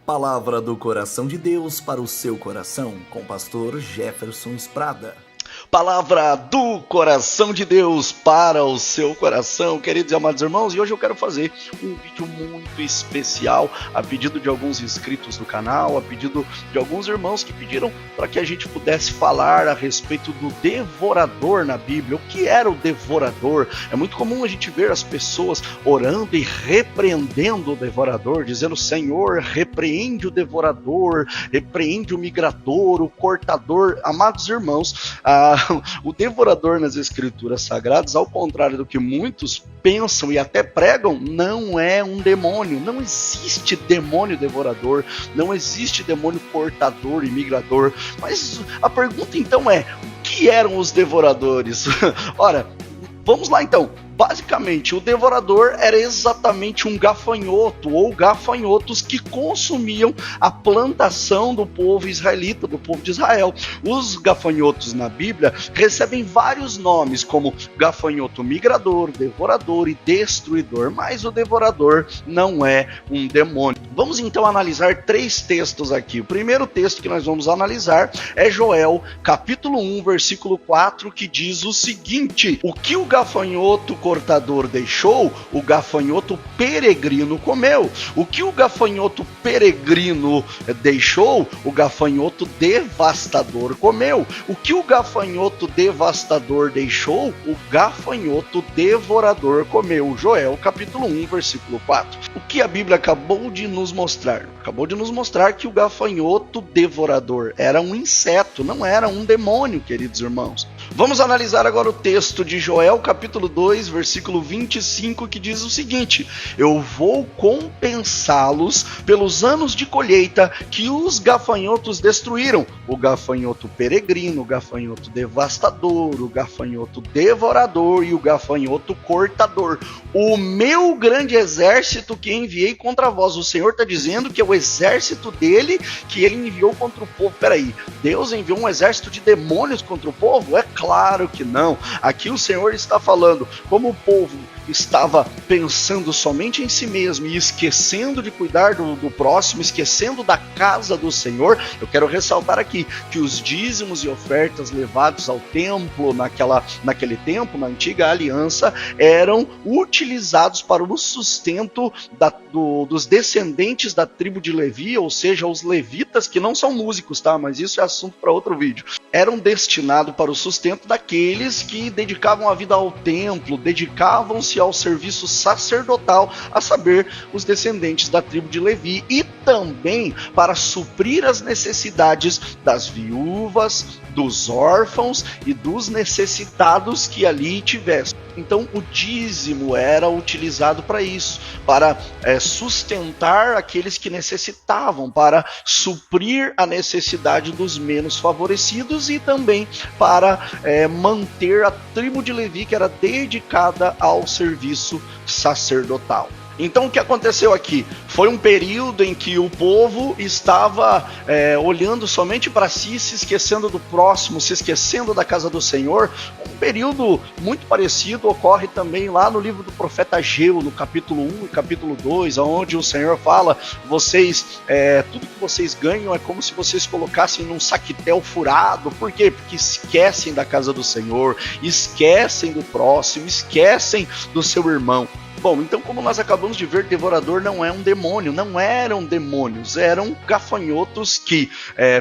Palavra do coração de Deus para o seu coração, com o pastor Jefferson Sprada. Palavra do coração de Deus para o seu coração, queridos e amados irmãos, e hoje eu quero fazer um vídeo muito especial a pedido de alguns inscritos do canal, a pedido de alguns irmãos que pediram para que a gente pudesse falar a respeito do devorador na Bíblia. O que era o devorador? É muito comum a gente ver as pessoas orando e repreendendo o devorador, dizendo: Senhor, repreende o devorador, repreende o migrador, o cortador. Amados irmãos, o devorador nas escrituras sagradas, ao contrário do que muitos pensam e até pregam, não é um demônio. Não existe demônio devorador, não existe demônio cortador e migrador. Mas a pergunta então é: o que eram os devoradores? Ora, vamos lá então. Basicamente, o devorador era exatamente um gafanhoto ou gafanhotos que consumiam a plantação do povo israelita, do povo de Israel. Os gafanhotos na Bíblia recebem vários nomes, como gafanhoto migrador, devorador e destruidor, mas o devorador não é um demônio. Vamos então analisar três textos aqui. O primeiro texto que nós vamos analisar é Joel, capítulo 1, versículo 4, que diz o seguinte: o que o gafanhoto cortador deixou, o gafanhoto peregrino comeu. O que o gafanhoto peregrino deixou, o gafanhoto devastador comeu. O que o gafanhoto devastador deixou, o gafanhoto devorador comeu. Joel, capítulo 1, versículo 4. O que a Bíblia acabou de nos mostrar? Acabou de nos mostrar que o gafanhoto devorador era um inseto, não era um demônio, queridos irmãos. Vamos analisar agora o texto de Joel, capítulo 2, versículo 25, que diz o seguinte: eu vou compensá-los pelos anos de colheita que os gafanhotos destruíram. O gafanhoto peregrino, o gafanhoto devastador, o gafanhoto devorador e o gafanhoto cortador. O meu grande exército que enviei contra vós. O Senhor está dizendo que é o exército dele que ele enviou contra o povo. Peraí, Deus enviou um exército de demônios contra o povo? É claro que não. Aqui o Senhor está falando como o povo estava pensando somente em si mesmo e esquecendo de cuidar do próximo, esquecendo da casa do Senhor. Eu quero ressaltar aqui que os dízimos e ofertas levados ao templo naquele tempo, na antiga aliança, eram utilizados para o sustento dos descendentes da tribo de Levi, ou seja, os levitas, que não são músicos, tá? Mas isso é assunto para outro vídeo. Eram destinados para o sustento daqueles que dedicavam a vida ao templo, dedicavam-se ao serviço sacerdotal, a saber, os descendentes da tribo de Levi, e também para suprir as necessidades das viúvas, dos órfãos e dos necessitados que ali tivessem. Então o dízimo era utilizado para isso, para sustentar aqueles que necessitavam, para suprir a necessidade dos menos favorecidos e também para manter a tribo de Levi, que era dedicada ao serviço sacerdotal. Então o que aconteceu aqui? Foi um período em que o povo estava olhando somente para si, se esquecendo do próximo, se esquecendo da casa do Senhor. Um período muito parecido ocorre também lá no livro do profeta Ageu, no capítulo 1 e capítulo 2, onde o Senhor fala: tudo que vocês ganham é como se vocês colocassem num saquetel furado. Por quê? Porque esquecem da casa do Senhor, esquecem do próximo, esquecem do seu irmão. Bom, então, como nós acabamos de ver, devorador não é um demônio, não eram demônios, eram gafanhotos que,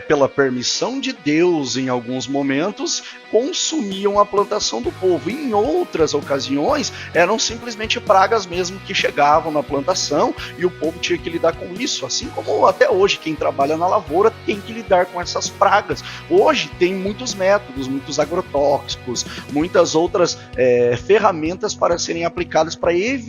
pela permissão de Deus, em alguns momentos, consumiam a plantação do povo. Em outras ocasiões, eram simplesmente pragas mesmo que chegavam na plantação e o povo tinha que lidar com isso, assim como até hoje quem trabalha na lavoura tem que lidar com essas pragas. Hoje tem muitos métodos, muitos agrotóxicos, muitas outras ferramentas para serem aplicadas para evitar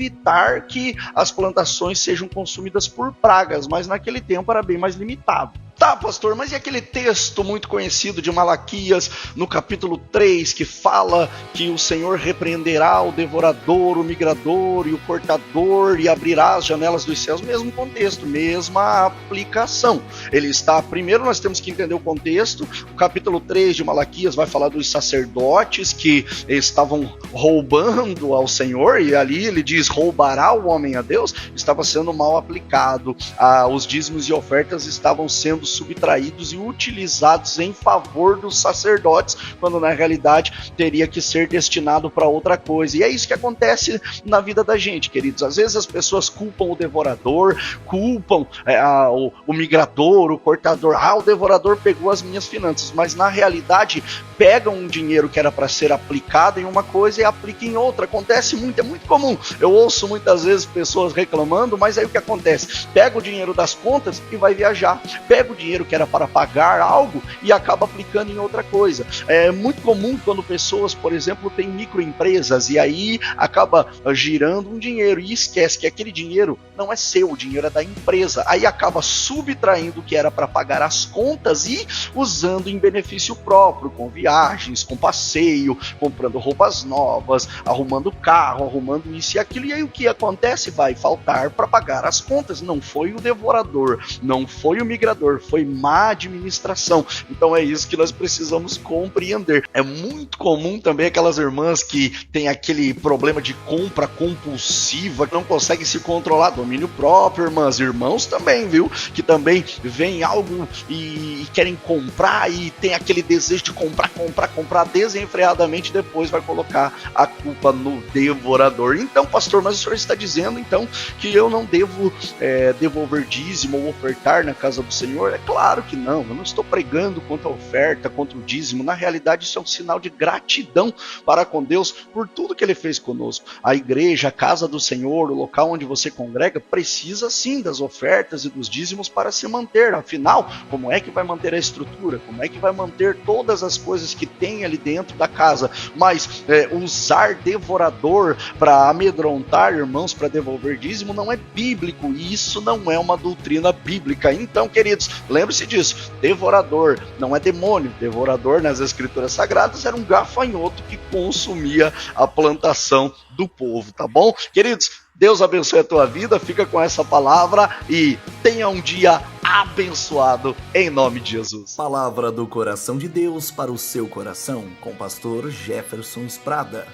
que as plantações sejam consumidas por pragas, mas naquele tempo era bem mais limitado. Tá, pastor, mas e aquele texto muito conhecido de Malaquias, no capítulo 3, que fala que o Senhor repreenderá o devorador, o migrador e o cortador e abrirá as janelas dos céus? Mesmo contexto, mesma aplicação. Ele está, primeiro nós temos que entender o contexto. O capítulo 3 de Malaquias vai falar dos sacerdotes que estavam roubando ao Senhor, e ali ele diz, roubará o homem a Deus? Estava sendo mal aplicado. Os dízimos e ofertas estavam sendo subtraídos e utilizados em favor dos sacerdotes, quando na realidade teria que ser destinado para outra coisa. E é isso que acontece na vida da gente, queridos. Às vezes as pessoas culpam o devorador, culpam o migrador, o cortador. O devorador pegou as minhas finanças, mas na realidade pegam um dinheiro que era para ser aplicado em uma coisa e aplica em outra. Acontece muito, é muito comum. Eu ouço muitas vezes pessoas reclamando, mas aí o que acontece? Pega o dinheiro das contas e vai viajar. Pega o dinheiro que era para pagar algo e acaba aplicando em outra coisa. É muito comum quando pessoas, por exemplo, têm microempresas e aí acaba girando um dinheiro e esquece que aquele dinheiro não é seu, o dinheiro é da empresa. Aí acaba subtraindo o que era para pagar as contas e usando em benefício próprio, com viagens, com passeio, comprando roupas novas, arrumando carro, arrumando isso e aquilo. E aí o que acontece? Vai faltar para pagar as contas. Não foi o devorador, não foi o migrador, foi má administração. Então é isso que nós precisamos compreender. É muito comum também aquelas irmãs que têm aquele problema de compra compulsiva, que não conseguem se controlar, domínio próprio, irmãs, irmãos também, viu? Que também vem algo e querem comprar e tem aquele desejo de comprar desenfreadamente, depois vai colocar a culpa no devorador. Então, pastor, mas o senhor está dizendo então que eu não devo devolver dízimo ou ofertar na casa do Senhor? É claro que não, eu não estou pregando contra a oferta, contra o dízimo. Na realidade, isso é um sinal de gratidão para com Deus por tudo que Ele fez conosco. A igreja, a casa do Senhor, o local onde você congrega, precisa sim das ofertas e dos dízimos para se manter. Afinal, como é que vai manter a estrutura? Como é que vai manter todas as coisas que tem ali dentro da casa? Mas usar devorador para amedrontar irmãos, para devolver dízimo, não é bíblico, e isso não é uma doutrina bíblica. Então, queridos, lembre-se disso, devorador não é demônio. Devorador nas escrituras sagradas era um gafanhoto que consumia a plantação do povo, tá bom? Queridos, Deus abençoe a tua vida, fica com essa palavra e tenha um dia abençoado em nome de Jesus. Palavra do coração de Deus para o seu coração, com o pastor Jefferson Sprada.